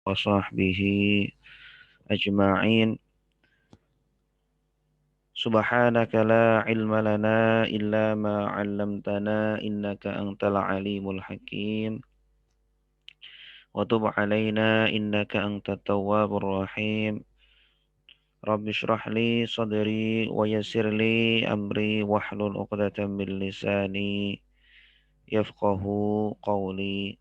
وصحبه أجمعين. سبحانك لا علم لنا إلا ما علمتنا إنك أنت العليم الحكيم وتب علينا إنك أنت التواب الرحيم. رب اشرح لي صدري ويسر لي أمري واحلل عقدة من لساني يفقه قولي.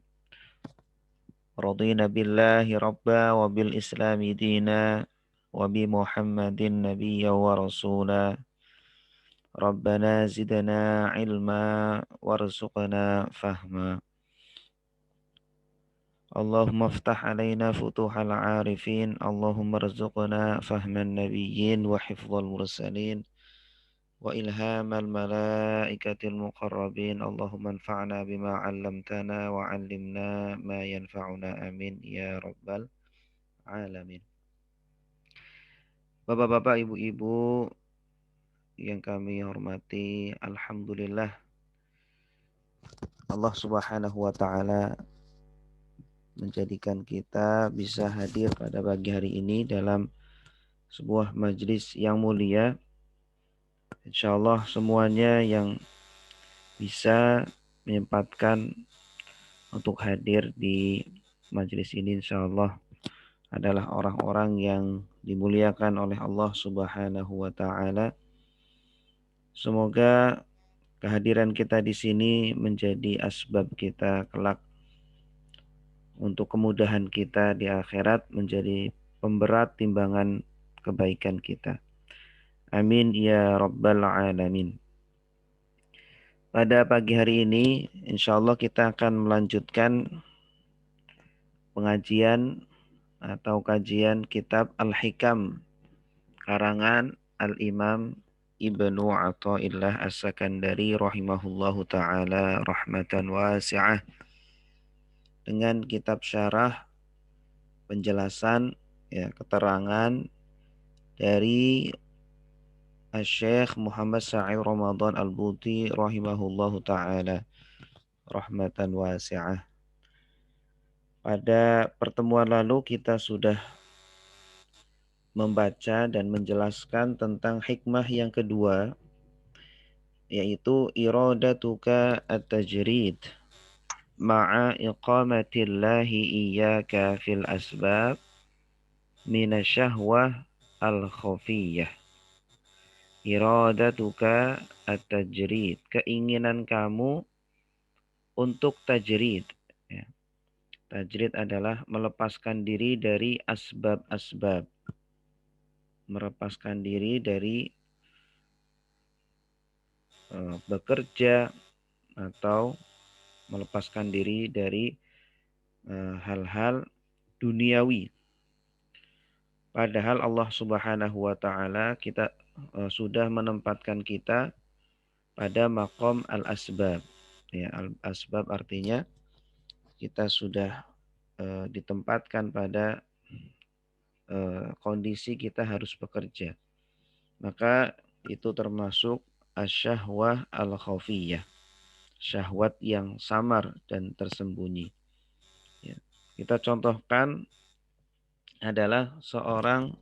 رضينا بالله ربا وبالإسلام دينا وبمحمد نبيا ورسولا. ربنا زدنا علما وارزقنا فهما. اللهم افتح علينا فتوح العارفين. اللهم ارزقنا فهم النبيين وحفظ المرسلين وإلهام الملائكة المقربين. اللهم انفعنا بما علمتنا وعلمنا ما ينفعنا. آمين يا رب العالمين. Bapak-bapak, ibu-ibu yang kami hormati, alhamdulillah Allah Subhanahu wa taala menjadikan kita bisa hadir pada pagi hari ini dalam sebuah majelis yang mulia. Insyaallah semuanya yang bisa menyempatkan untuk hadir di majelis ini insyaallah adalah orang-orang yang dimuliakan oleh Allah Subhanahu wa taala. Semoga kehadiran kita di sini menjadi asbab kita kelak untuk kemudahan kita di akhirat, menjadi pemberat timbangan kebaikan kita. Amin ya rabbal alamin. Pada pagi hari ini insyaallah kita akan melanjutkan pengajian atau kajian kitab Al-Hikam karangan Al-Imam Ibnu Athaillah As-Sakandari rahimahullahu taala rahmatan wasi'ah, dengan kitab syarah penjelasan keterangan dari Syekh Muhammad Sa'id Ramadan Al-Buti rahimahullahu taala rahmatan wasi'ah. Pada pertemuan lalu kita sudah membaca dan menjelaskan tentang hikmah yang kedua, yaitu iradatuka at-tajrid ma'a iqamatillahi iyyaka fil asbab minasyahwah al-khafiyah. Iradatuka at-tajrid, keinginan kamu untuk tajrid. Tajrid adalah melepaskan diri dari asbab-asbab, melepaskan diri dari bekerja atau melepaskan diri dari hal-hal duniawi. Padahal Allah Subhanahu wa taala kita sudah menempatkan kita pada maqam al-asbab. Ya, al-asbab artinya kita sudah ditempatkan pada kondisi kita harus bekerja. Maka itu termasuk asyahwah al-khafiyah, syahwat yang samar dan tersembunyi. Ya. Kita contohkan adalah seorang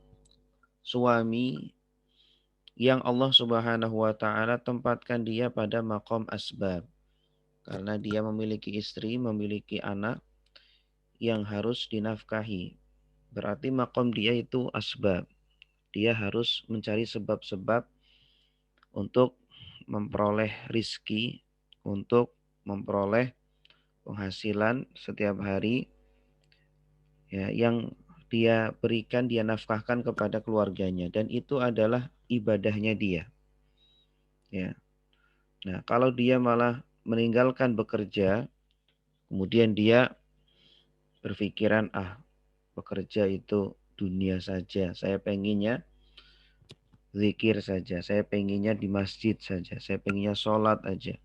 suami yang Allah Subhanahu wa taala tempatkan dia pada maqam asbab. Karena dia memiliki istri, memiliki anak yang harus dinafkahi. Berarti maqam dia itu asbab. Dia harus mencari sebab-sebab untuk memperoleh rizki, untuk memperoleh penghasilan setiap hari ya, yang dia berikan, dia nafkahkan kepada keluarganya, dan itu adalah ibadahnya dia. Ya. Nah, kalau dia malah meninggalkan bekerja, kemudian dia berpikiran, bekerja itu dunia saja. Saya pengennya zikir saja. Saya pengennya di masjid saja. Saya pengennya sholat aja.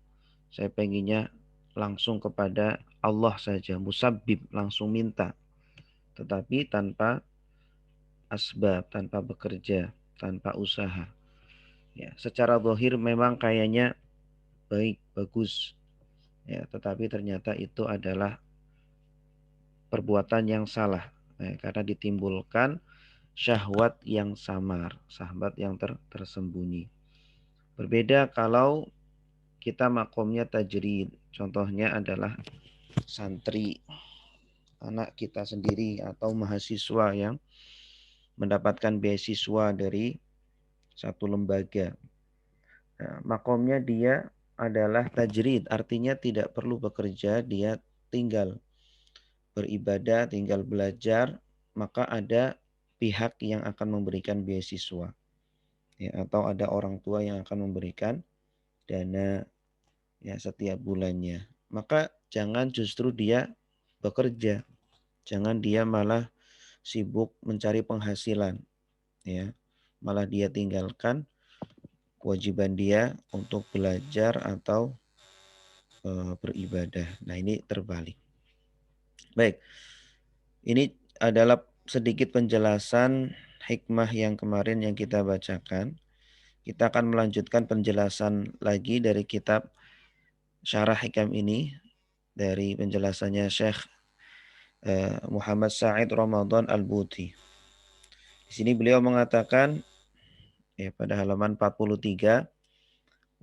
Saya pengennya langsung kepada Allah saja. Musabbib, langsung minta. Tetapi tanpa asbab, tanpa bekerja, tanpa usaha. Ya, secara zahir memang kayaknya baik, bagus. Ya, tetapi ternyata itu adalah perbuatan yang salah. Karena ditimbulkan syahwat yang samar, syahwat yang tersembunyi. Berbeda kalau kita makomnya tajrid. Contohnya adalah santri, anak kita sendiri atau mahasiswa yang mendapatkan beasiswa dari satu lembaga. Nah, makomnya dia adalah tajrid, artinya tidak perlu bekerja, dia tinggal beribadah, tinggal belajar, maka ada pihak yang akan memberikan beasiswa. Ya, atau ada orang tua yang akan memberikan dana ya setiap bulannya. Maka jangan justru dia bekerja, jangan dia malah sibuk mencari penghasilan, ya. Malah dia tinggalkan kewajiban dia untuk belajar atau beribadah. Nah, ini terbalik. Baik, ini adalah sedikit penjelasan hikmah yang kemarin yang kita bacakan. Kita akan melanjutkan penjelasan lagi dari kitab Syarah Hikam ini dari penjelasannya Syekh Muhammad Sa'id Ramadan Al-Buti. Di sini beliau mengatakan ya pada halaman 43,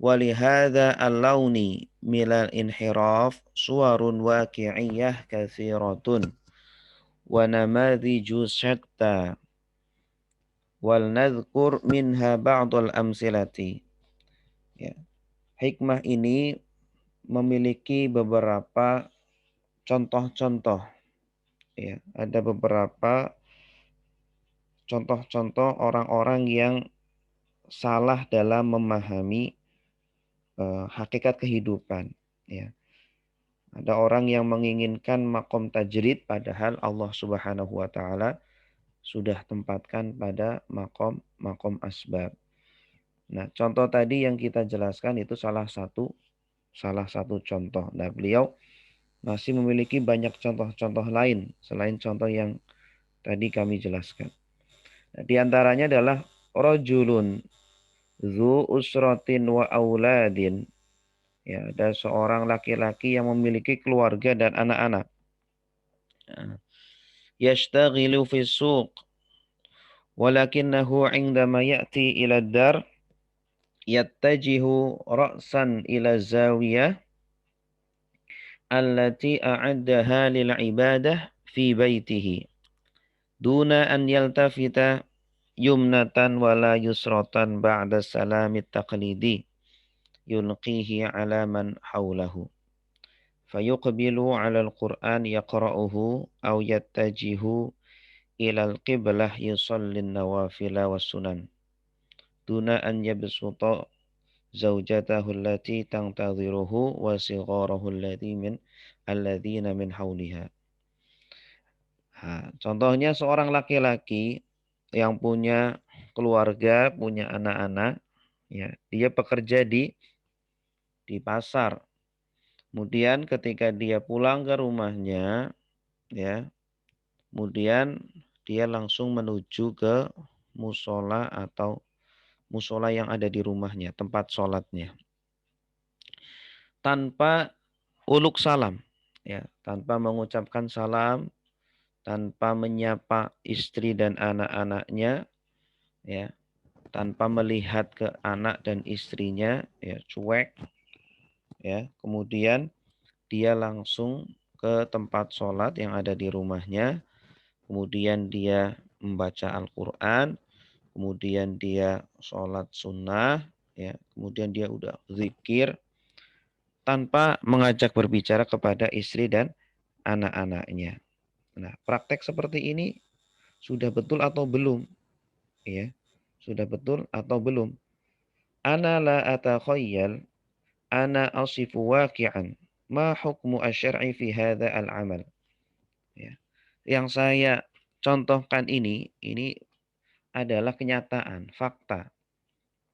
walihada al-launi milal inhiraf suwarun waqi'iyah kathiratun wa namadhiju syatta wal nadhkur minha ba'dal amsilati. Ya. Hikmah ini memiliki beberapa contoh-contoh. Ya, ada beberapa contoh-contoh orang-orang yang salah dalam memahami hakikat kehidupan. Ya. Ada orang yang menginginkan makom tajrid padahal Allah Subhanahu wa taala sudah tempatkan pada makom asbab. Nah, contoh tadi yang kita jelaskan itu salah satu contoh. Nah, beliau masih memiliki banyak contoh-contoh lain selain contoh yang tadi kami jelaskan. Nah, di antaranya adalah rajulun zu usratin wa auladin. Ya, ada seorang laki-laki yang memiliki keluarga dan anak-anak. Yashtaghilu fi suq walakinnahu 'indama ya'ti ila ad-dar yattajihu ra'san ila zawiyah allati a'addaha lil ibadah fi baitihi duna an yaltafita yumnatan wala yusratan ba'da salamit taqlidi yulqihi ala man hawlahu fayuqbilu ala al-Qur'an yaqra'uhu aw yattajihu ila al-qiblah yusallin nawafila was sunan duna an yabsuta zaujatahu allati tangtadhiruhu wa sigharahu alladhina min hawliha. Contohnya seorang laki-laki yang punya keluarga, punya anak-anak, ya, dia bekerja di pasar. Kemudian ketika dia pulang ke rumahnya, ya, kemudian dia langsung menuju ke musola atau musola yang ada di rumahnya, tempat sholatnya. Tanpa uluk salam, ya, tanpa mengucapkan salam, tanpa menyapa istri dan anak-anaknya, ya, tanpa melihat ke anak dan istrinya, ya, cuek, ya, kemudian dia langsung ke tempat sholat yang ada di rumahnya, kemudian dia membaca Al-Quran, kemudian dia sholat sunnah, ya, kemudian dia udah zikir, tanpa mengajak berbicara kepada istri dan anak-anaknya. Nah, praktek seperti ini sudah betul atau belum? Ya, sudah betul atau belum? Ana la atakhayyal, ana asifu waqi'an. Ma hukmu asy-syar'i fi hadza al-amal? Ya. Yang saya contohkan ini adalah kenyataan, fakta,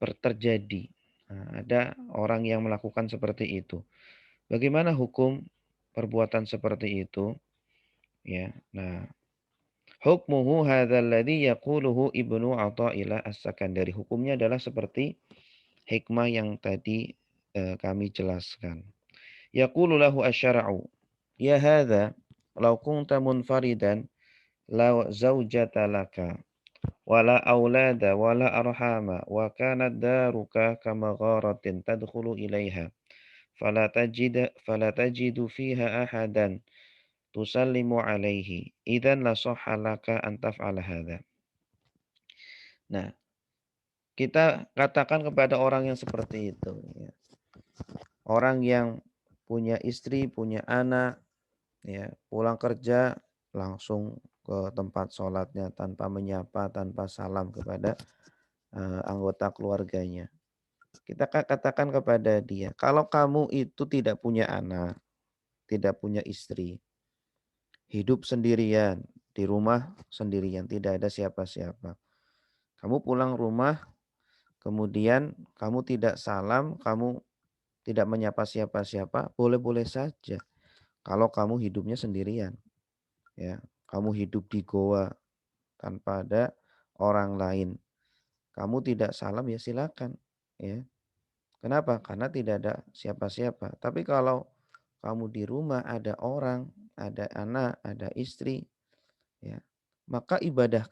terjadi. Nah, ada orang yang melakukan seperti itu. Bagaimana hukum perbuatan seperti itu? Ya, nah, hukmuhu hadzal ladzi yaquluhu Ibnu Athaillah As-Sakandari. Hukumnya adalah seperti hikmah yang tadi kami jelaskan. Yaqulu lahu asy-syar'u, ya hadza law kunta munfaridan la zaujata laka wala aulada wala arhama wa kanat daruka kama gharatin tadkhulu ilaiha fala tajidu fiha ahadan tusallimu alaihi idzan la sahha laka an taf'ala hadza. Nah, kita katakan kepada orang yang seperti itu ya. Orang yang punya istri, punya anak, ya, pulang kerja langsung ke tempat sholatnya tanpa menyapa, tanpa salam kepada anggota keluarganya. Kita katakan kepada dia, kalau kamu itu tidak punya anak, tidak punya istri, hidup sendirian, di rumah sendirian, tidak ada siapa-siapa. Kamu pulang rumah, kemudian kamu tidak salam, kamu tidak menyapa siapa-siapa, boleh-boleh saja. Kalau kamu hidupnya sendirian, ya, kamu hidup di goa tanpa ada orang lain. Kamu tidak salam ya silakan, ya. Kenapa? Karena tidak ada siapa-siapa. Tapi kalau kamu di rumah ada orang, ada anak, ada istri, ya, maka eh, ibadah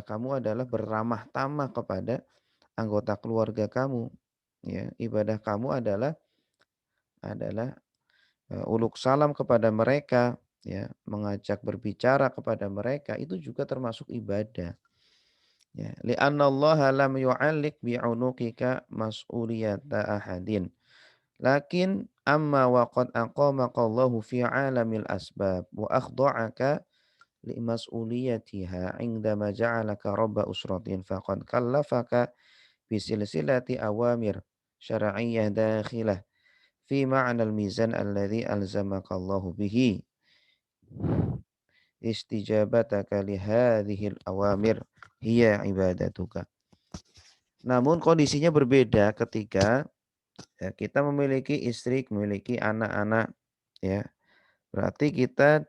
kamu adalah beramah tamah kepada anggota keluarga kamu. Ya, ibadah kamu adalah uluk salam kepada mereka, ya, mengajak berbicara kepada mereka itu juga termasuk ibadah. Ya, li'anna Allah lam yu'allik bi'unukika mas'uliyata ahadin. Lakin amma wa qad aqamaka Allahu fi 'alamil asbab wa akhda'aka li mas'uliyatiha 'indama ja'alaka rabba usratin faqad kallafaka bi silsilati awamir syar'iyyah dakhilah fi ma'nal mizan alladhi alzamaka Allahu bihi istijabataka li hadhil awamir hiya ibadatuka. Namun kondisinya berbeda ketika ya, kita memiliki istri, memiliki anak-anak, ya. Berarti kita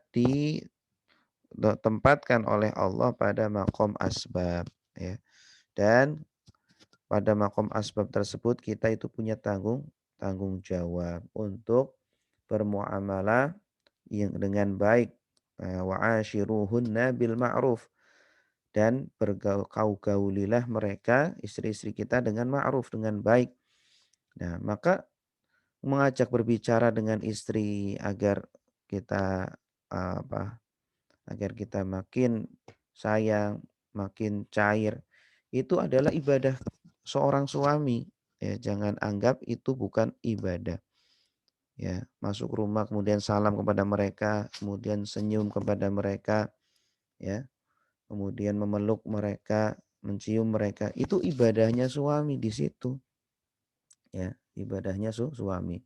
ditempatkan oleh Allah pada makom asbab, ya. Dan pada makom asbab tersebut kita itu punya tanggung jawab untuk bermuamalah yang dengan baik, wa ashiruhunna bil ma'ruf, dan bergaul-gaulilah mereka istri-istri kita dengan ma'ruf, dengan baik. Nah, maka mengajak berbicara dengan istri agar kita apa agar kita makin sayang, makin cair, itu adalah ibadah seorang suami. Ya, jangan anggap itu bukan ibadah. Ya, masuk rumah kemudian salam kepada mereka, kemudian senyum kepada mereka, ya, kemudian memeluk mereka, mencium mereka, itu ibadahnya suami di situ. Ya, ibadahnya suami.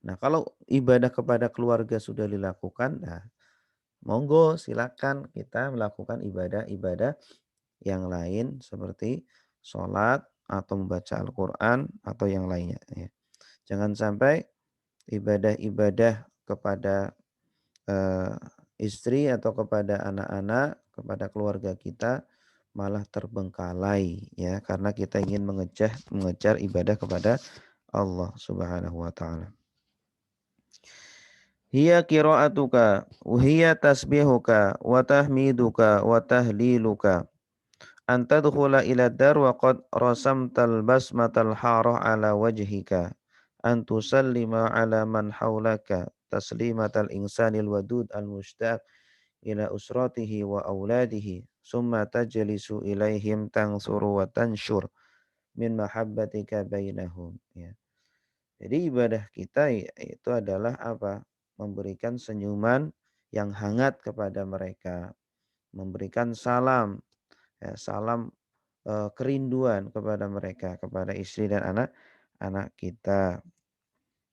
Nah, kalau ibadah kepada keluarga sudah dilakukan, nah, monggo silakan kita melakukan ibadah-ibadah yang lain seperti sholat atau membaca Al-Quran atau yang lainnya. Ya. Jangan sampai ibadah-ibadah kepada eh, istri atau kepada anak-anak, kepada keluarga kita malah terbengkalai, ya, karena kita ingin mengejar ibadah kepada Allah Subhanahu wa taala. Hiya qira'atuka wa hiya tasbihuka wa tahmiduka wa tahliluka an tadkhula ila dar wa qad rasamtal basmatal harah ala wajhika an tusallima ala man haulaka taslimatal insanil wadud al mushtaq ila usratihi wa auladihi summa tajlisu ilaihim tansuru wa tanshur min mahabbatika bainahum, ya. Jadi ibadah kita itu adalah apa? Memberikan senyuman yang hangat kepada mereka, memberikan salam, ya, salam kerinduan kepada mereka, kepada istri dan anak-anak kita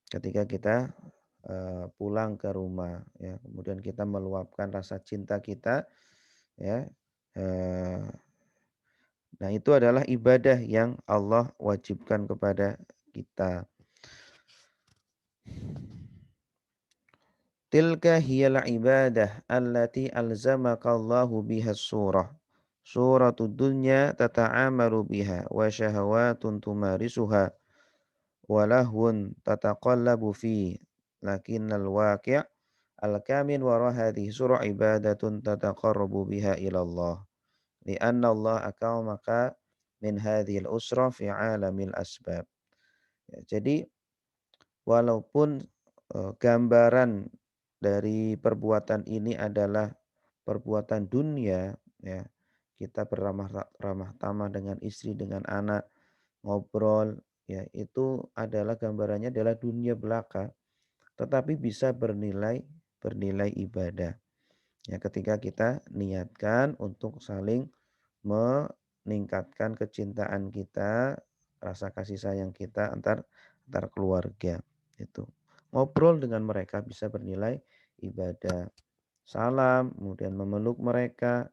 ketika kita pulang ke rumah, ya. Kemudian kita meluapkan rasa cinta kita, ya. Eh, nah, itu adalah ibadah yang Allah wajibkan kepada kita. Tilka hiyal ibadah allati alzamaka Allahu biha surah. Suratul dunya tata'amalu biha wa syahawatun tumarisuha wa lahwun tataqallabu fi. Lakinnal waqi' al-kamin wara hadhihi surah ibadatun tataqarrabu biha ila Allah. Lianna Allah aqamaka min hadhil usra fi alamil asbab. Ya, jadi walaupun gambaran dari perbuatan ini adalah perbuatan dunia, ya, kita ramah tamah dengan istri, dengan anak, ngobrol, ya, itu adalah gambarannya adalah dunia belaka, tetapi bisa bernilai ibadah. Ya, ketika kita niatkan untuk saling meningkatkan kecintaan kita, rasa kasih sayang kita antar keluarga itu. Ngobrol dengan mereka bisa bernilai ibadah. Salam, kemudian memeluk mereka,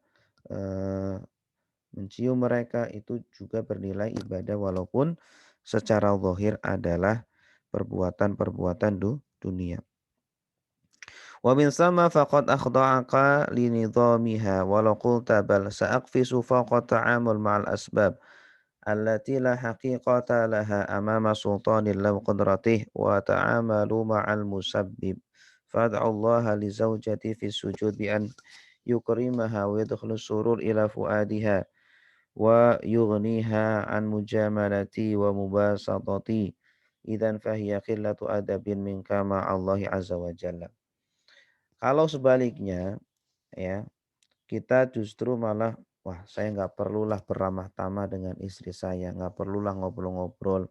mencium mereka itu juga bernilai ibadah walaupun secara zahir adalah perbuatan-perbuatan dunia. Wa min sama faqad akhda'aka li nidhamiha walau qulta bal sa'aqfisu fawqa ta'amul ma'al asbab allati la haqiqata laha amama sultanil lam qudratih wa ta'amalu ma'al musabbib fad'u Allah li zawjati fi sujud bi an yukrimaha wa yadkhulu surur ila fuadiha wa yughniha an mujamalati wa mubasatati idzan fahiya qillatu adabin minka ma'allahi azza wa jalla. Kalau sebaliknya, ya, kita justru malah, wah, saya nggak perlulah beramah tamah dengan istri saya, nggak perlulah ngobrol-ngobrol,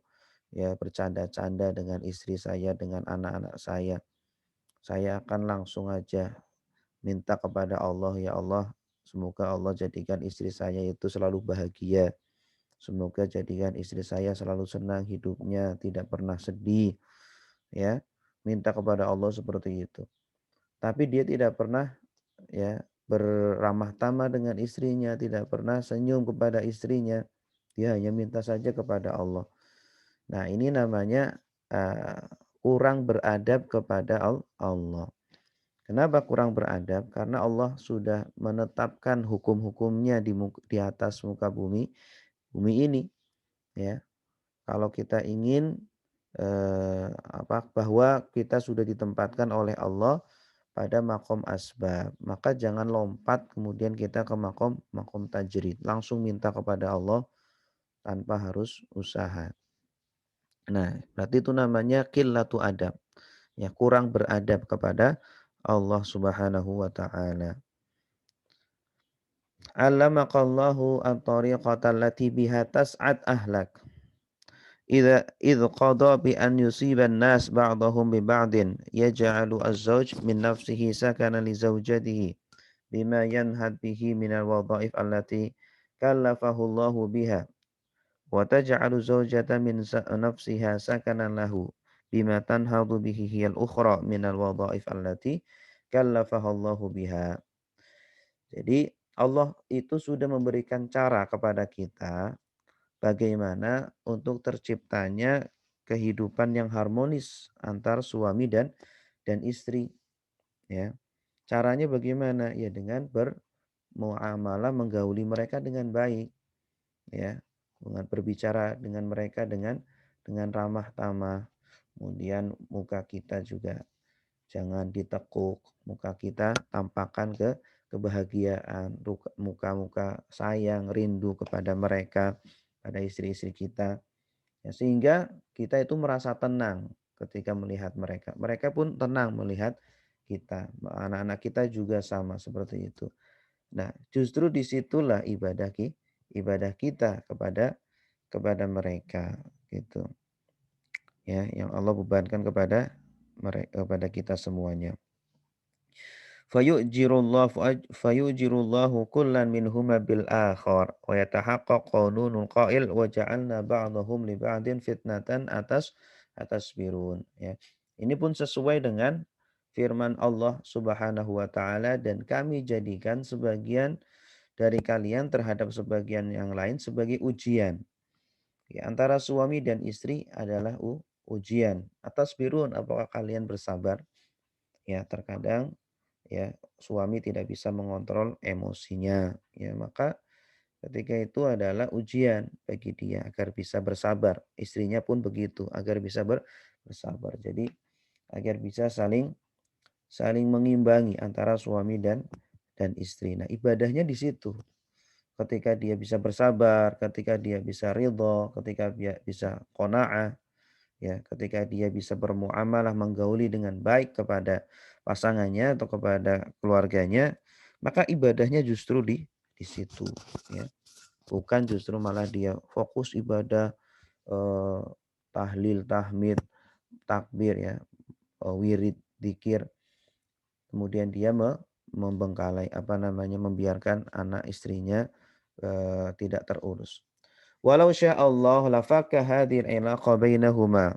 ya, bercanda-canda dengan istri saya, dengan anak-anak saya. Saya akan langsung aja minta kepada Allah, ya Allah, semoga Allah jadikan istri saya itu selalu bahagia. Semoga jadikan istri saya selalu senang hidupnya, tidak pernah sedih, ya. Minta kepada Allah seperti itu. Tapi dia tidak pernah, ya, beramah tamah dengan istrinya, tidak pernah senyum kepada istrinya. Dia hanya minta saja kepada Allah. Nah, ini namanya kurang beradab kepada Allah. Kenapa kurang beradab? Karena Allah sudah menetapkan hukum-hukumnya di atas muka bumi ini, ya. Kalau kita ingin bahwa kita sudah ditempatkan oleh Allah pada makom asbab, maka jangan lompat kemudian kita ke makom tajrid, langsung minta kepada Allah tanpa harus usaha. Nah, berarti itu namanya qillatu adab, ya, kurang beradab kepada Allah Subhanahu wa taala. Allamaqallahu at-tariqata allati biha tas'ad ahlak. Idh qada bi an yusiban nas ba'dahum bi ba'din yaj'alu az-zawj min nafsihi sakana li zawjatihi bima yanhad bihi minal wadhaif allati kallafahu Allahu biha wa taj'alu zawjata min nafsiha sakanan lahu bima tanhadu bihi hiyal ukhra minal wadhaif allati kallafahu Allahu biha. Jadi Allah itu sudah memberikan cara kepada kita bagaimana untuk terciptanya kehidupan yang harmonis antar suami dan istri, ya. Caranya bagaimana? Ya dengan bermuamalah, menggauli mereka dengan baik, ya. Dengan berbicara dengan mereka dengan ramah tamah. Kemudian muka kita juga jangan ditekuk, muka kita tampakkan kebahagiaan, muka-muka sayang, rindu kepada mereka, pada istri-istri kita. Ya, sehingga kita itu merasa tenang ketika melihat mereka. Mereka pun tenang melihat kita. Anak-anak kita juga sama seperti itu. Nah, justru disitulah ibadah kita kepada mereka gitu. Ya, yang Allah bebankan kepada mereka, kepada kita semuanya. Fayujirullahu kullan minhuma bil akhar wa yatahaqqaq qawlunul qail wa ja'alna ba'dahum li ba'din fitnatan atas birun, ya. Ini pun sesuai dengan firman Allah Subhanahu wa taala, dan kami jadikan sebagian dari kalian terhadap sebagian yang lain sebagai ujian. Ya, antara suami dan istri adalah ujian. Atas birun, apakah kalian bersabar? Ya, terkadang, ya, suami tidak bisa mengontrol emosinya, ya, maka ketika itu adalah ujian bagi dia agar bisa bersabar. Istrinya pun begitu, agar bisa bersabar. Jadi agar bisa saling saling mengimbangi antara suami dan istri. Nah, ibadahnya di situ. Ketika dia bisa bersabar, ketika dia bisa ridho, ketika dia bisa qanaah, ya, ketika dia bisa bermuamalah menggauli dengan baik kepada pasangannya atau kepada keluarganya, maka ibadahnya justru di situ, ya. Bukan justru malah dia fokus ibadah eh, tahlil, tahmid, takbir, ya, wirid, zikir, kemudian dia membengkalai membiarkan anak istrinya tidak terurus. Walau Allah lafaka hadhil ilaqa bainahuma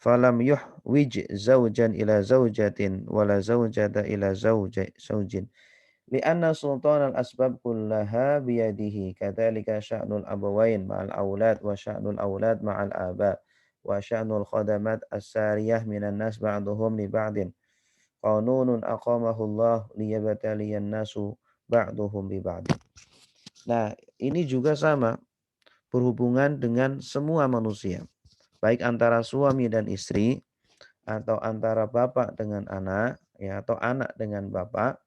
falam yuhwij zawjan ila zawjatin wala zawjata ila zawjin lianna sultan al-asbab kullaha biyadihi kadzalika sya'nul abawain ma'al aulad wa sya'nul aulad ma'al aba wa sya'nul khadamat as-sariyah minan nas ba'duhum li ba'din qanunun aqamahu Allah liyabtaliyan nasu ba'duhum bi ba'd. Nah, ini juga sama berhubungan dengan semua manusia, baik antara suami dan istri atau antara bapak dengan anak, ya, atau anak dengan bapak,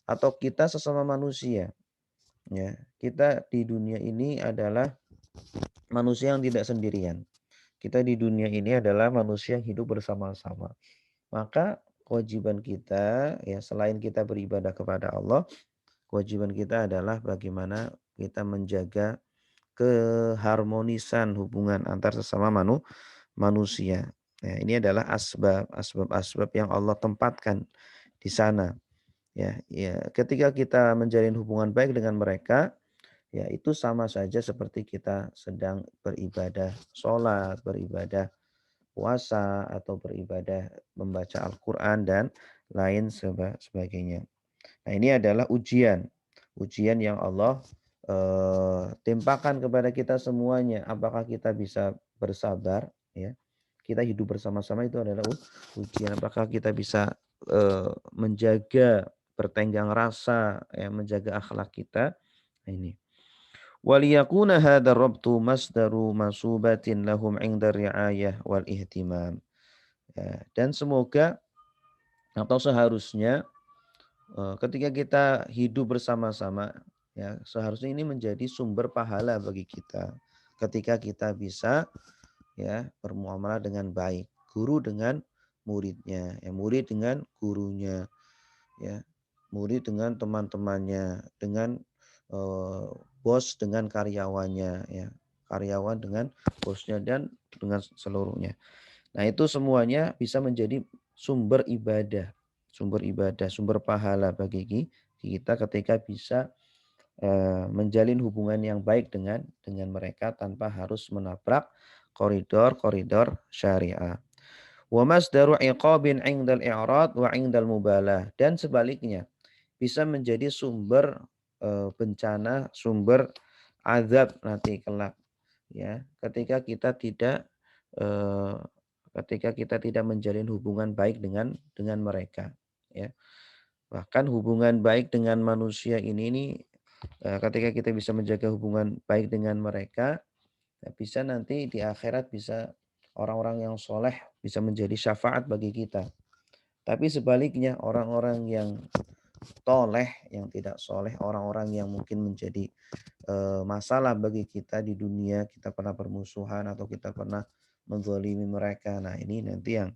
atau kita sesama manusia, ya. Kita di dunia ini adalah manusia yang tidak sendirian. Kita di dunia ini adalah manusia yang hidup bersama-sama. Maka kewajiban kita, ya, selain kita beribadah kepada Allah, kewajiban kita adalah bagaimana kita menjaga keharmonisan hubungan antar sesama manusia. Ya, ini adalah asbab yang Allah tempatkan di sana. Ya, ya, ketika kita menjalin hubungan baik dengan mereka, ya itu sama saja seperti kita sedang beribadah sholat, beribadah puasa, atau beribadah membaca Al-Quran dan lain sebagainya. Nah, ini adalah ujian yang Allah timpakan kepada kita semuanya. Apakah kita bisa bersabar? Ya, kita hidup bersama-sama itu adalah ujian. Apakah kita bisa menjaga bertenggang rasa, ya, menjaga akhlak kita? Nah, ini. Waliyakuna hadar rabtu masdaru masubatin lahum ingda ri'ayah wal ihtimam. Ya, dan semoga atau seharusnya ketika kita hidup bersama-sama, ya, seharusnya ini menjadi sumber pahala bagi kita ketika kita bisa, ya, bermuamalah dengan baik, guru dengan muridnya, ya, murid dengan gurunya, ya, murid dengan teman-temannya, dengan bos dengan karyawannya, ya, karyawan dengan bosnya dan dengan seluruhnya. Nah, itu semuanya bisa menjadi sumber ibadah, sumber pahala bagi kita ketika bisa menjalin hubungan yang baik dengan mereka tanpa harus menabrak koridor-koridor syariah. Wa masdaru iqabin 'indal i'rad wa 'indal mubalah, dan sebaliknya bisa menjadi sumber bencana, sumber azab nanti kelak, ya, eh, ketika kita tidak menjalin hubungan baik dengan mereka, ya. Bahkan hubungan baik dengan manusia ini ketika kita bisa menjaga hubungan baik dengan mereka, ya, bisa nanti di akhirat bisa orang-orang yang soleh bisa menjadi syafaat bagi kita. Tapi sebaliknya orang-orang yang toleh, yang tidak soleh, orang-orang yang mungkin menjadi masalah bagi kita di dunia, kita pernah bermusuhan atau kita pernah menzalimi mereka. Nah, ini nanti yang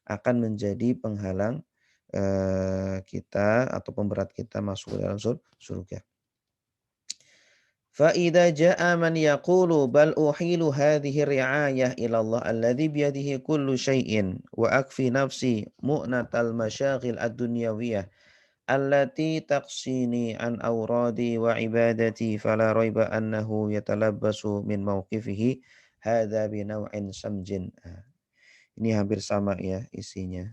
akan menjadi penghalang kita atau pemberat kita masuk ke dalam surga. فإذا جاء من يقول بل أحيل هذه الرعاية إلى الله الذي بيده كل شيء وأكفي نفسي مؤنة المشاغل الدنيوية التي تقصيني عن أورادي وعبادتي فلا ريب أنه يتلبس من موقفه هذا بنوع سمج. Ini hampir sama, ya, isinya.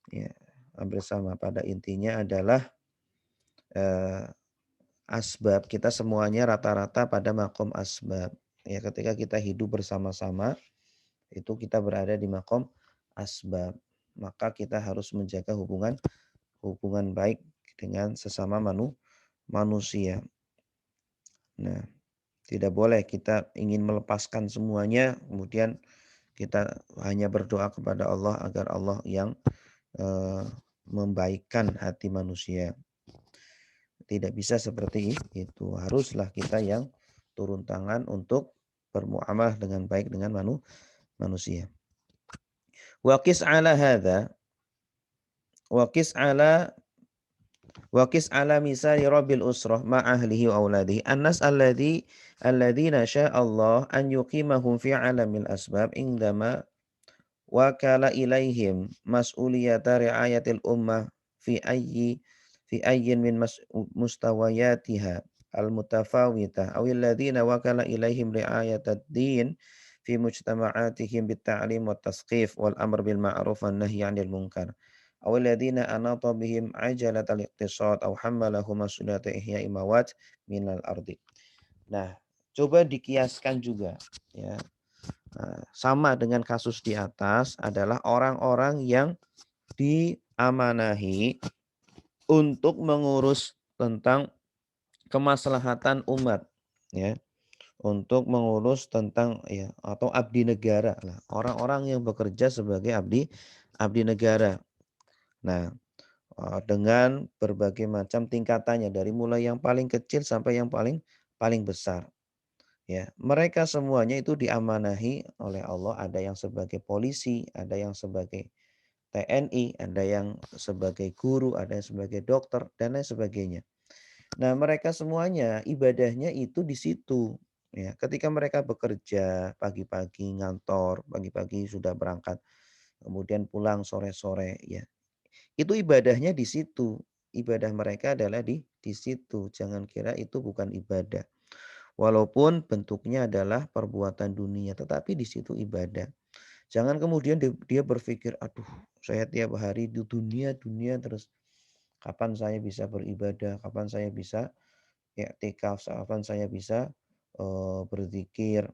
Ya, hampir sama. Pada intinya adalah asbab, kita semuanya rata-rata pada makom asbab. Ya, ketika kita hidup bersama-sama, itu kita berada di makom asbab. Maka kita harus menjaga hubungan baik dengan sesama manusia. Nah, tidak boleh kita ingin melepaskan semuanya, kemudian kita hanya berdoa kepada Allah agar Allah yang membaikkan hati manusia. Tidak bisa seperti itu. Haruslah kita yang turun tangan untuk bermuamalah dengan baik dengan manusia. Waqis ala hadza, waqis ala waqis ala misali rabbil usrah ma ahlihi wa auladihi. Annas alladzina sya'allah an yuqimahum fi alamil asbab indama wakala ilaihim mas'uliyata riayatil ummah fi ayyin min mustawayatiha al-mutafawitah awil ladzina wakala ilaihim riayatad din fi mujtama'atihim bit-ta'lim wat tasqif wal amr bil ma'ruf wan nahyi 'anil munkar awil ladzina anata bihim ajalatal iqtisad aw hammalahum mas'uliyata ihya'i mawat minal ardi. Nah, coba dikiaskan juga ya. Nah, sama dengan kasus di atas adalah orang-orang yang diamanahi untuk mengurus tentang kemaslahatan umat, ya, untuk mengurus tentang ya atau abdi negara lah, orang-orang yang bekerja sebagai abdi negara. Nah, dengan berbagai macam tingkatannya dari mulai yang paling kecil sampai yang paling paling besar. Ya, mereka semuanya itu diamanahi oleh Allah, ada yang sebagai polisi, ada yang sebagai TNI, ada yang sebagai guru, ada yang sebagai dokter dan lain sebagainya. Nah, mereka semuanya ibadahnya itu di situ. Ya, ketika mereka bekerja pagi-pagi ngantor, pagi-pagi sudah berangkat, kemudian pulang sore-sore ya. Itu ibadahnya di situ. Ibadah mereka adalah di situ. Jangan kira itu bukan ibadah. Walaupun bentuknya adalah perbuatan dunia, tetapi di situ ibadah. Jangan kemudian dia berpikir, aduh saya tiap hari di dunia terus. Kapan saya bisa beribadah, kapan saya bisa i'tikaf, kapan saya bisa berzikir.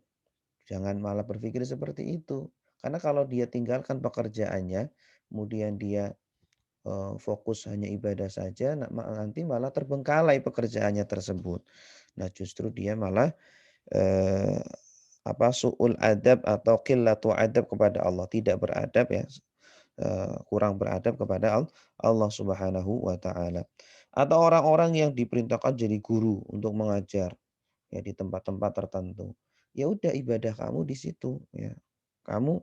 Jangan malah berpikir seperti itu. Karena kalau dia tinggalkan pekerjaannya, kemudian dia fokus hanya ibadah saja, nanti malah terbengkalai pekerjaannya tersebut. Nah justru dia malah eee, su'ul adab atau qillatu adab kepada Allah, tidak beradab ya, kurang beradab kepada Allah Subhanahu wa taala. Atau orang-orang yang diperintahkan jadi guru untuk mengajar ya di tempat-tempat tertentu. Ya udah ibadah kamu di situ ya. Kamu,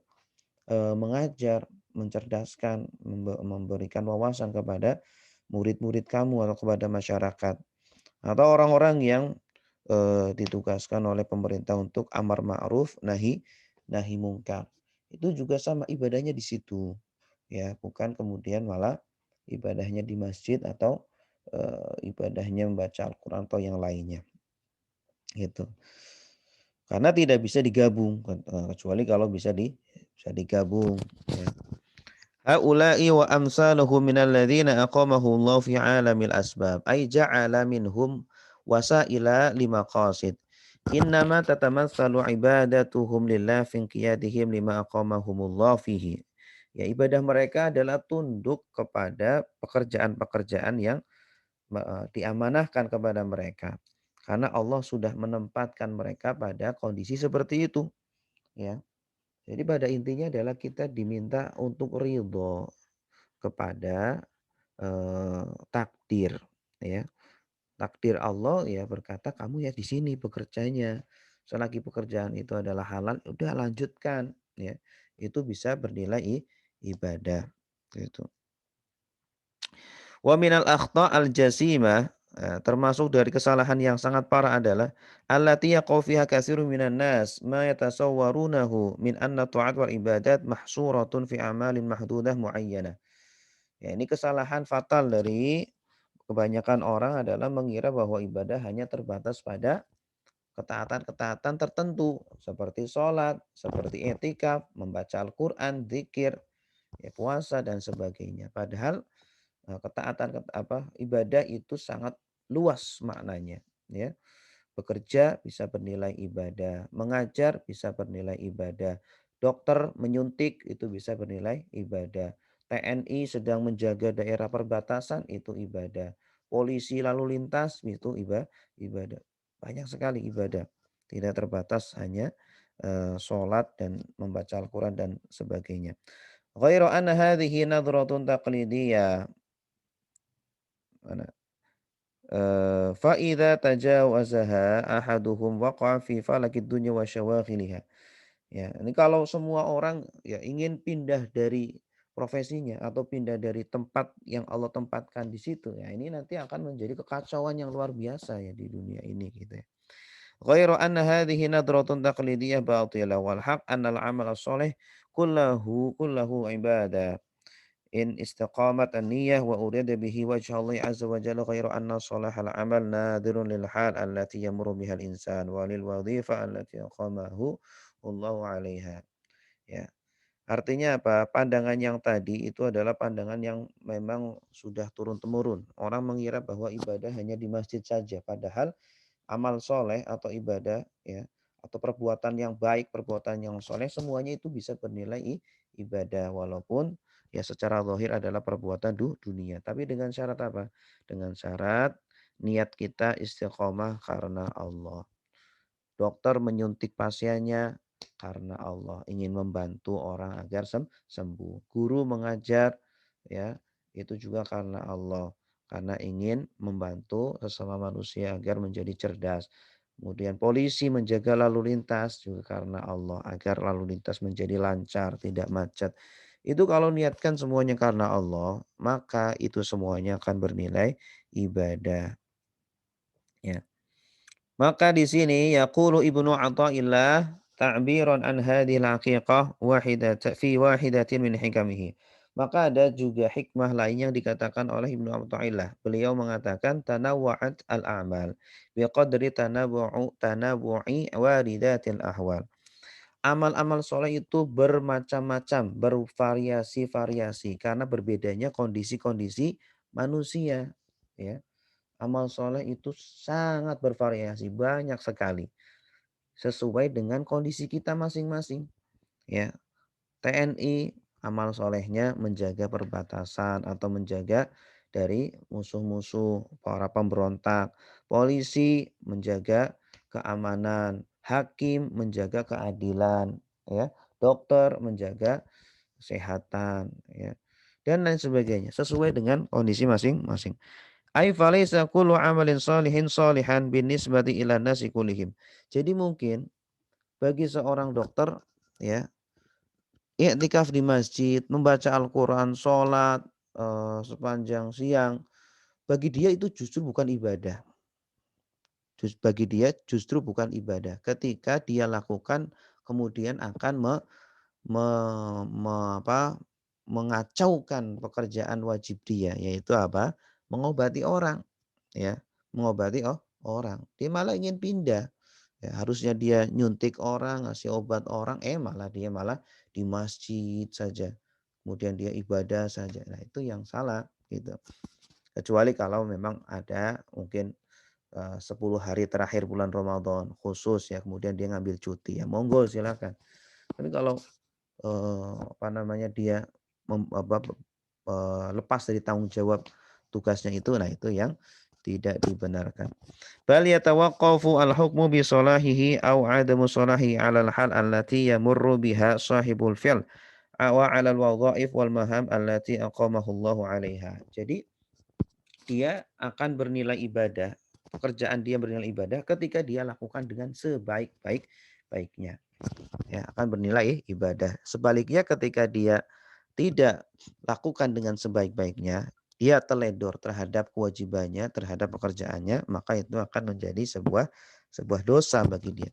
mengajar, mencerdaskan, memberikan wawasan kepada murid-murid kamu atau kepada masyarakat. Atau orang-orang yang ditugaskan oleh pemerintah untuk amar ma'ruf nahi nahi mungkar. Itu juga sama ibadahnya di situ. Ya, bukan kemudian malah ibadahnya di masjid atau ibadahnya membaca Al-Qur'an atau yang lainnya, gitu. Karena tidak bisa digabung, kecuali kalau bisa digabung, ya. Haula'i wa amsaluhum minal ladzina aqamahullahu fi 'alamil asbab, ay ja'ala minhum wasaila limaqasid. Innama tatamatsalu ibadatuhum lillah fi inqiyadihim lima aqamahumullah fihi. Ya, ibadah mereka adalah tunduk kepada pekerjaan-pekerjaan yang diamanahkan kepada mereka. Karena Allah sudah menempatkan mereka pada kondisi seperti itu, ya. Jadi pada intinya adalah kita diminta untuk ridho kepada takdir, ya. Takdir Allah ya berkata kamu ya di sini bekerjanya. Selagi pekerjaan itu adalah halal, udah lanjutkan ya. Itu bisa bernilai ibadah gitu. Wa minal akhta al jasimah, termasuk dari kesalahan yang sangat parah adalah allati yaqau fiha katsirun minan nas ma yatasawwarunahu min anna ta'at wal ibadat mahsuratun fi amalin mahdudah muayyanah. Ya, ini kesalahan fatal dari kebanyakan orang adalah mengira bahwa ibadah hanya terbatas pada ketaatan-ketaatan tertentu seperti sholat, seperti etikaf, membaca Al-Quran, zikir, ya, puasa dan sebagainya. Padahal ketaatan ibadah itu sangat luas maknanya, ya. Bekerja bisa bernilai ibadah, mengajar bisa bernilai ibadah, dokter menyuntik itu bisa bernilai ibadah, TNI sedang menjaga daerah perbatasan itu ibadah, polisi lalu lintas itu ibadah. Banyak sekali ibadah, tidak terbatas hanya sholat dan membaca Al-Quran dan sebagainya. Ghairu anna hadhihi nadratun taqlidiyah. Mana? Fa idza tajawazaha ahaduhum waqa'a fi falakid dunya wa syawaghiliha. Ya, ini kalau semua orang ya ingin pindah dari profesinya atau pindah dari tempat yang Allah tempatkan di situ, ya ini nanti akan menjadi kekacauan yang luar biasa ya di dunia ini gitu ya. Ghairu anna hadhihi nadratun taqlidiyah batilah wal haq anna al-amal as-shalih kullahu ibadah. In istiqamat an-niyyah wa urida bihi wajha Allah azza wa jalla ghairu anna salahal amal nadirun lil hal allati yamurru biha al-insan wa lil wadhifa allati aqamahu Allahu 'alaiha. Ya. Artinya apa? Pandangan yang tadi itu adalah pandangan yang memang sudah turun-temurun. Orang mengira bahwa ibadah hanya di masjid saja, padahal amal soleh atau ibadah ya atau perbuatan yang baik, perbuatan yang soleh semuanya itu bisa bernilai ibadah walaupun ya secara zahir adalah perbuatan dunia. Tapi dengan syarat apa? Dengan syarat niat kita istiqomah karena Allah. Dokter menyuntik pasiennya karena Allah, ingin membantu orang agar sembuh. Guru mengajar ya, itu juga karena Allah, karena ingin membantu sesama manusia agar menjadi cerdas. Kemudian polisi menjaga lalu lintas juga karena Allah, agar lalu lintas menjadi lancar, tidak macet. Itu kalau niatkan semuanya karena Allah, maka itu semuanya akan bernilai ibadah. Ya. Maka di sini yaqulu Ibnu Athaillah ta'biran an hadhil haqiqah fi wahidatin min hikamihi. Maka ada juga hikmah lain yang dikatakan oleh Ibnu Athaillah. Beliau mengatakan tanawwa'at al-a'mal biqadri tanabu'i waridatil ahwal. Amal-amal soleh itu bermacam-macam, bervariasi-variasi karena berbedanya kondisi-kondisi manusia, ya. Amal soleh itu sangat bervariasi, banyak sekali. Sesuai dengan kondisi kita masing-masing. Ya, TNI amal solehnya menjaga perbatasan atau menjaga dari musuh-musuh para pemberontak. Polisi menjaga keamanan. Hakim menjaga keadilan. Ya, dokter menjaga kesehatan. Ya, dan lain sebagainya. Sesuai dengan kondisi masing-masing. Ai falaisa kullu amalin salihin salihan binisbati ila nasi kullihim. Jadi mungkin bagi seorang dokter ya, i'tikaf di masjid, membaca Al-Qur'an, salat sepanjang siang, bagi dia itu justru bukan ibadah. Bagi dia justru bukan ibadah. Ketika dia lakukan kemudian akan me, apa, mengacaukan pekerjaan wajib dia yaitu apa? Mengobati orang. Ya, mengobati orang. Dia malah ingin pindah. Ya, harusnya dia nyuntik orang, ngasih obat orang, malah dia malah di masjid saja. Kemudian dia ibadah saja. Nah, itu yang salah gitu. Kecuali kalau memang ada mungkin 10 hari terakhir bulan Ramadan khusus ya, kemudian dia ngambil cuti ya, monggo silakan. Tapi kalau apa namanya dia lepas dari tanggung jawab tugasnya itu, nah itu yang tidak dibenarkan. Bal yatawaqqafu al-hukmu bi salahihi aw adamu salahi 'ala al-hal allati yamurru biha sahibul fi'l wa 'ala al-wadha'if wal maham allati aqamahu Allahu 'alaiha. Jadi dia akan bernilai ibadah, pekerjaan dia bernilai ibadah ketika dia lakukan dengan sebaik-baiknya. Ya, akan bernilai ibadah. Sebaliknya ketika dia tidak lakukan dengan sebaik-baiknya, dia teledor terhadap kewajibannya, terhadap pekerjaannya, maka itu akan menjadi sebuah dosa bagi dia.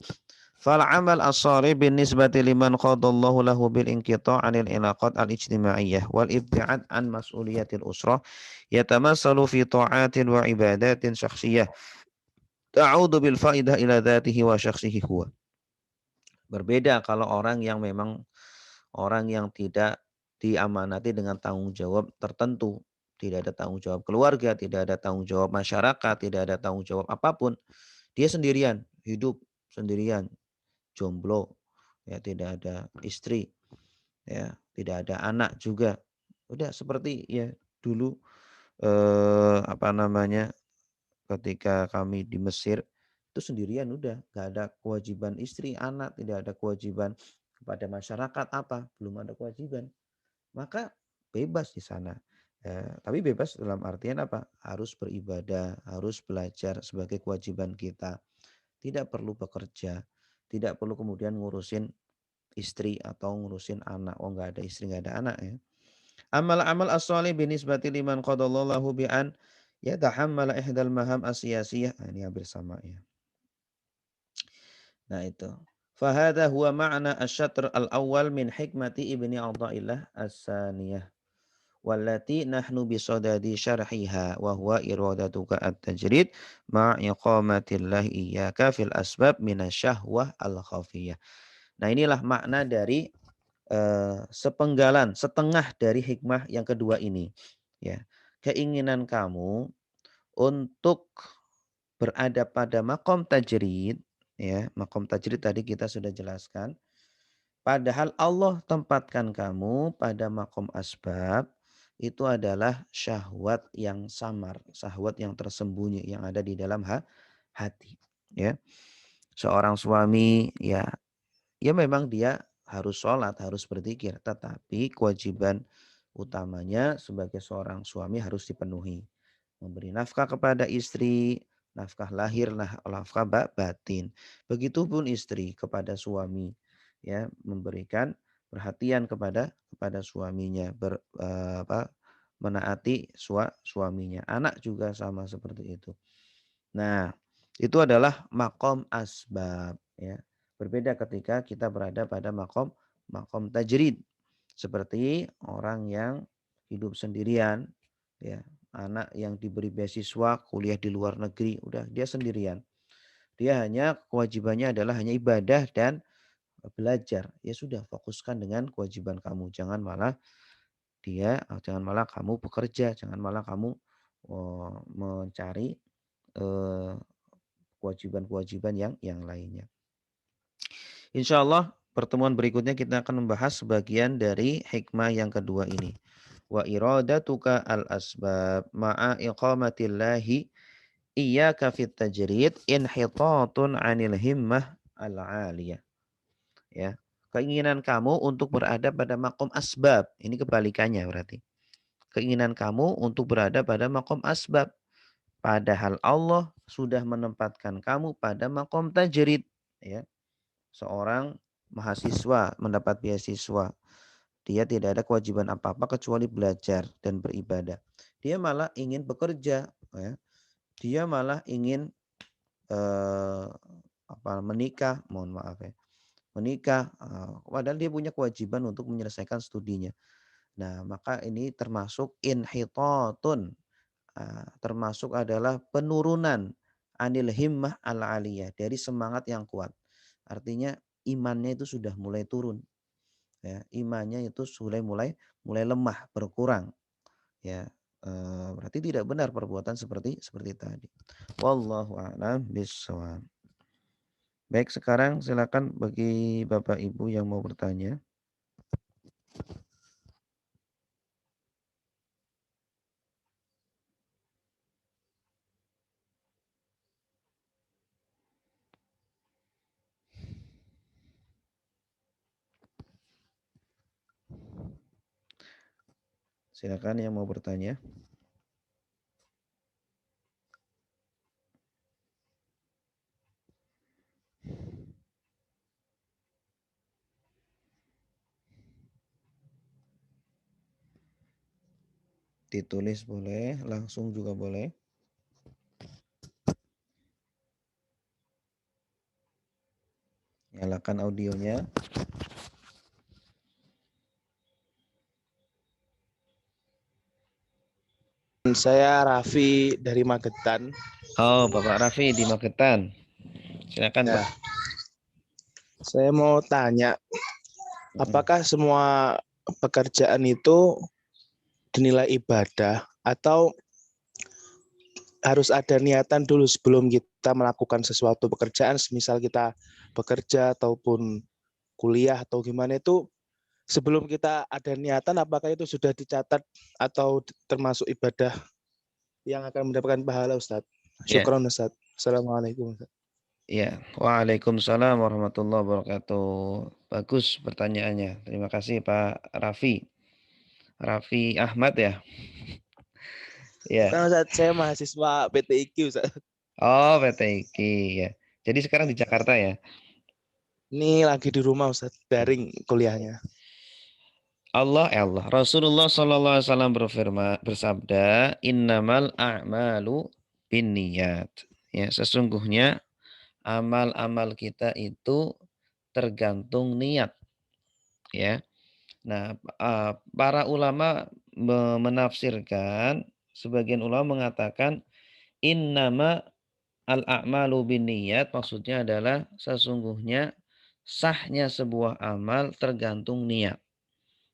Fal amal as-salih bin nisbati liman qadallahu lahu bil inqita' 'anil ilaqat al-ijtima'iyyah wal ibti'ad an mas'uliyatil usrah yatamassalu fi ta'atin wa ibadatin syakhsiyah ta'udu bil faidah ila dzatihi wa syakhsihi huwa. Berbeda kalau orang yang memang orang yang tidak diamanati dengan tanggung jawab tertentu. Tidak ada tanggung jawab keluarga, tidak ada tanggung jawab masyarakat, tidak ada tanggung jawab apapun. Dia sendirian, hidup sendirian, jomblo, ya tidak ada istri, ya tidak ada anak juga. Udah seperti ya dulu apa namanya ketika kami di Mesir itu sendirian udah nggak ada kewajiban istri, anak, tidak ada kewajiban kepada masyarakat apa, belum ada kewajiban. maka bebas di sana. Tapi bebas dalam artian apa? Harus beribadah, harus belajar sebagai kewajiban kita. Tidak perlu bekerja, tidak perlu kemudian ngurusin istri atau ngurusin anak. Oh nggak ada istri, nggak ada anak ya. Amal-amal as-shalih binisbati liman qadallahu bi an yatahammala ihdal maham asiyasiyah. Nah, ini hampir sama ya. Nah itu. Fahada huwa ma'na asy-syatr al-awwal min hikmati Ibni Athaillah as-saniyah. Wallati nahnu bisadadi syarhiha wa huwa iradatuka at-tajrid ma iqamatillah iyyaka fil asbab minasyahwah al-khafiyah. Nah, inilah makna dari sepenggalan, setengah dari hikmah yang kedua ini. Ya, keinginan kamu untuk berada pada makom tajrid, ya, makom tajrid tadi kita sudah jelaskan. Padahal Allah tempatkan kamu pada makom asbab, itu adalah syahwat yang samar, syahwat yang tersembunyi yang ada di dalam hati. Ya, seorang suami ya ya memang dia harus sholat, harus berzikir, tetapi kewajiban utamanya sebagai seorang suami harus dipenuhi. Memberi nafkah kepada istri, nafkah lahir, nafkah batin. Begitupun istri kepada suami, ya memberikan perhatian kepada suaminya, menaati suaminya. Anak juga sama seperti itu. Nah, itu adalah makom asbab, ya. Berbeda ketika kita berada pada makom makom tajrid. Seperti orang yang hidup sendirian, ya, anak yang diberi beasiswa kuliah di luar negeri, udah dia sendirian. Dia hanya kewajibannya adalah hanya ibadah dan belajar. Ya sudah, fokuskan dengan kewajiban kamu. Jangan malah kamu bekerja, jangan malah kamu mencari eh, kewajiban-kewajiban yang lainnya. Insya Allah pertemuan berikutnya kita akan membahas sebagian dari hikmah yang kedua ini. Wa iradatuka al-asbab ma'a iqamatillahi iyyaka fit tajrid inhitatun 'anil himmah al-'aliyah. Ya. Keinginan kamu untuk berada pada makom asbab. Ini kebalikannya berarti. Keinginan kamu untuk berada pada makom asbab. Padahal Allah sudah menempatkan kamu pada makom tajrid. Ya. Seorang mahasiswa mendapat beasiswa. Dia tidak ada kewajiban apa-apa kecuali belajar dan beribadah. Dia malah ingin bekerja. Ya. Dia malah ingin eh, menikah. Mohon maaf ya. Menikah. Padahal dia punya kewajiban untuk menyelesaikan studinya. Nah, maka ini termasuk inhitatun. Termasuk adalah penurunan anil himmah al-aliyah, dari semangat yang kuat. Artinya imannya itu sudah mulai turun. Ya, imannya itu sudah mulai lemah, berkurang. Ya, berarti tidak benar perbuatan seperti tadi. Wallahu a'lam bishawab. Baik, sekarang silakan bagi Bapak Ibu yang mau bertanya. Silakan yang mau bertanya. Ditulis boleh, langsung juga boleh. Nyalakan audionya. Saya Raffi dari Magetan. Oh, Bapak Raffi di Magetan. Silakan, Pak. Ya, saya mau tanya, apakah semua pekerjaan itu dinilai ibadah atau harus ada niatan dulu sebelum kita melakukan sesuatu pekerjaan, misal kita bekerja ataupun kuliah atau gimana itu, sebelum kita ada niatan apakah itu sudah dicatat atau termasuk ibadah yang akan mendapatkan pahala, Ustadz? Ya, Syukron, Ustadz. Assalamualaikum, Ustadz. ya. Waalaikumsalam warahmatullahi wabarakatuh. Bagus pertanyaannya. Terima kasih Pak Raffi. Raffi Ahmad ya. Ya. Bukan Ustaz, saya mahasiswa PTIQ Ustaz. Oh, PTIQ ya. Jadi sekarang di Jakarta ya. Ini lagi di rumah Ustaz, daring kuliahnya. Allah Rasulullah sallallahu alaihi wasallam bersabda, "Innamal a'malu binniyat." Ya, sesungguhnya amal-amal kita itu tergantung niat, ya. Nah, para ulama menafsirkan, sebagian ulama mengatakan innama al-a'malu binniyat, maksudnya adalah sesungguhnya sahnya sebuah amal tergantung niat.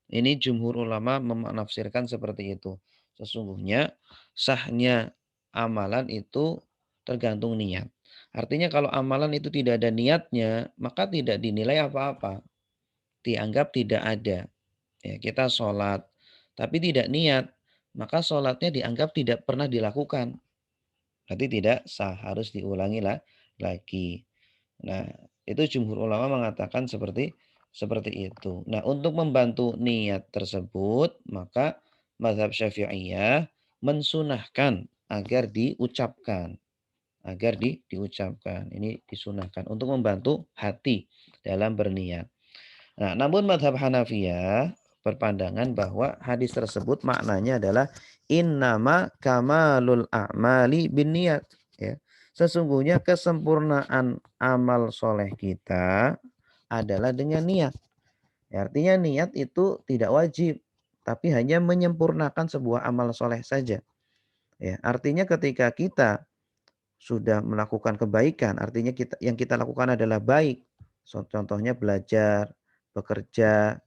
Ini jumhur ulama menafsirkan seperti itu. Sesungguhnya sahnya amalan itu tergantung niat. Artinya kalau amalan itu tidak ada niatnya, maka tidak dinilai apa-apa. Dianggap tidak ada. Ya, kita sholat, tapi tidak niat, maka sholatnya dianggap tidak pernah dilakukan. Berarti tidak sah, harus diulangi lagi. Nah, itu jumhur ulama mengatakan seperti itu. Nah, untuk membantu niat tersebut, maka mazhab Syafi'iyah mensunahkan agar diucapkan, diucapkan. Ini disunahkan untuk membantu hati dalam berniat. Nah, namun mazhab Hanafiyah berpandangan bahwa hadis tersebut maknanya adalah innama kamalul a'mali binniyat, ya. Sesungguhnya kesempurnaan amal soleh kita adalah dengan niat. Ya, artinya niat itu tidak wajib, tapi hanya menyempurnakan sebuah amal soleh saja. Ya, artinya ketika kita sudah melakukan kebaikan, artinya yang kita lakukan adalah baik. Contohnya belajar, bekerja,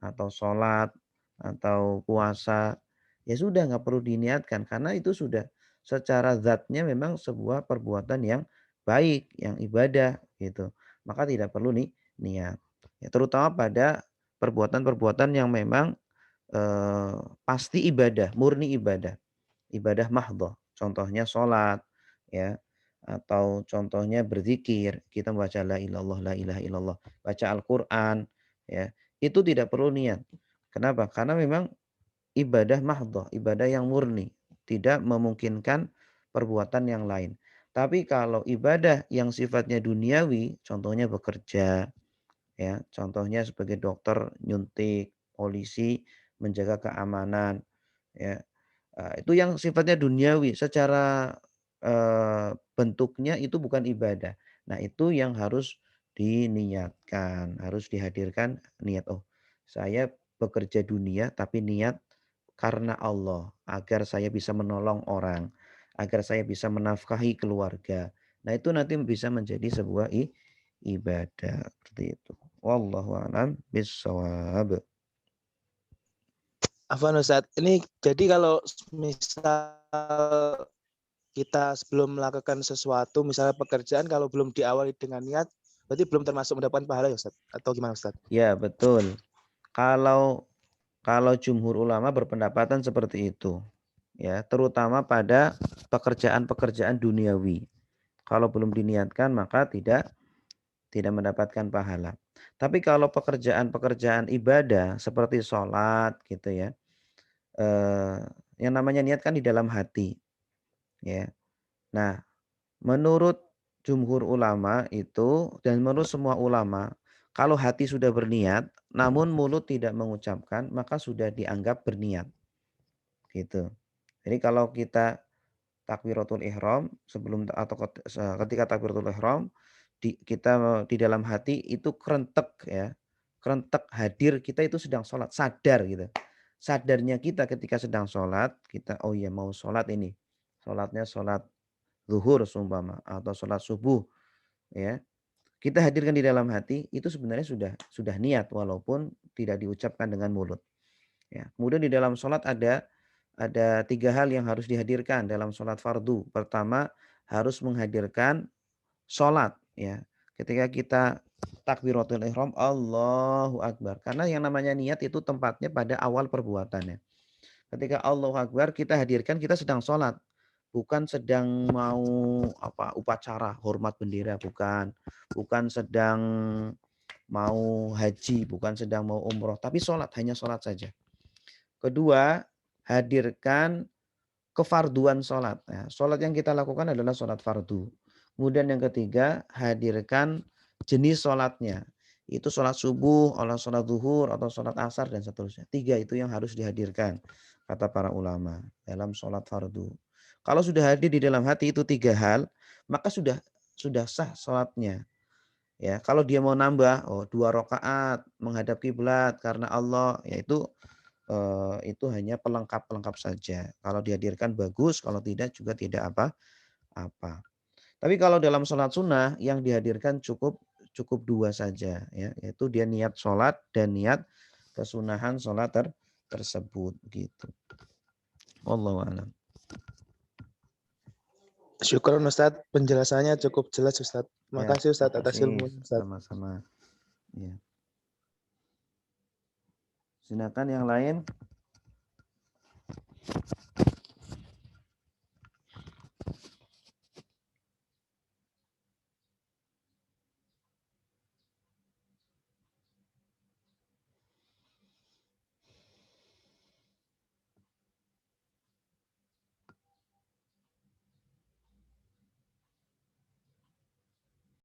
atau sholat, atau puasa. Ya sudah, nggak perlu diniatkan karena itu sudah secara zatnya memang sebuah perbuatan yang baik, yang ibadah gitu. Maka tidak perlu niat. Ya, terutama pada perbuatan-perbuatan yang memang pasti ibadah, murni ibadah, ibadah mahdhah. Contohnya sholat, ya, atau contohnya berzikir, kita membaca la ilaha illallah, baca Al-Qur'an, ya. Itu tidak perlu niat. Kenapa? Karena memang ibadah mahdhah, ibadah yang murni, tidak memungkinkan perbuatan yang lain. Tapi kalau ibadah yang sifatnya duniawi, contohnya bekerja, ya, contohnya sebagai dokter nyuntik, polisi menjaga keamanan, ya. Itu yang sifatnya duniawi, secara bentuknya itu bukan ibadah. Nah, itu yang harus diniatkan, harus dihadirkan niat. Oh, saya bekerja dunia tapi niat karena Allah, agar saya bisa menolong orang, agar saya bisa menafkahi keluarga. Nah, itu nanti bisa menjadi sebuah ibadah, seperti itu. Wallahu a'lam bishawab. Afwan Ustaz, ini jadi kalau misal kita sebelum melakukan sesuatu, misalnya pekerjaan, kalau belum diawali dengan niat, berarti belum termasuk mendapatkan pahala ya Ustaz? Atau gimana Ustaz? Ya, betul. Kalau kalau jumhur ulama berpendapatan seperti itu, ya, terutama pada pekerjaan-pekerjaan duniawi. Kalau belum diniatkan maka tidak mendapatkan pahala. Tapi kalau pekerjaan-pekerjaan ibadah seperti sholat gitu ya, eh, yang namanya niat kan di dalam hati, ya. Nah, menurut jumhur ulama itu dan menurut semua ulama, kalau hati sudah berniat, namun mulut tidak mengucapkan, maka sudah dianggap berniat, gitu. Jadi kalau kita takbiratul ihram sebelum atau ketika takbiratul ihram kita di dalam hati itu kerentek, ya. Kerentek hadir kita itu sedang sholat, sadar gitu. Sadarnya kita ketika sedang sholat, kita oh ya mau sholat ini. Sholatnya sholat zuhur seumpama atau sholat subuh, ya. Kita hadirkan di dalam hati itu sebenarnya sudah niat walaupun tidak diucapkan dengan mulut. Ya. Kemudian di dalam sholat ada 3 hal yang harus dihadirkan dalam sholat fardu. Pertama, harus menghadirkan sholat, ya. Ketika kita takbiratul ihram, Allahu Akbar. Karena yang namanya niat itu tempatnya pada awal perbuatannya. Ketika Allahu Akbar kita hadirkan kita sedang sholat. Bukan sedang mau upacara hormat bendera, bukan. Bukan sedang mau haji, bukan sedang mau umroh, tapi sholat, hanya sholat saja. Kedua, hadirkan kefarduan sholat. Ya, sholat yang kita lakukan adalah sholat fardu. Kemudian yang ketiga, hadirkan jenis sholatnya. Itu sholat subuh, atau sholat zuhur, atau sholat asar, dan seterusnya. 3 itu yang harus dihadirkan, kata para ulama, dalam sholat fardu. Kalau sudah hadir di dalam hati itu 3 hal, maka sudah sah sholatnya. Ya, kalau dia mau nambah, 2 rakaat menghadap kiblat karena Allah, yaitu itu hanya pelengkap-pelengkap saja. Kalau dihadirkan bagus, kalau tidak juga tidak apa-apa. Tapi kalau dalam sholat sunnah yang dihadirkan cukup 2 saja, ya, yaitu dia niat sholat dan niat kesunahan sholat tersebut gitu. Wallahu a'lam. Syukur Ustadz, penjelasannya cukup jelas Ustadz. Ya, Makasih Ustadz atas makasih. ilmunya Ustadz. Sama-sama. Ya. Silakan yang lain.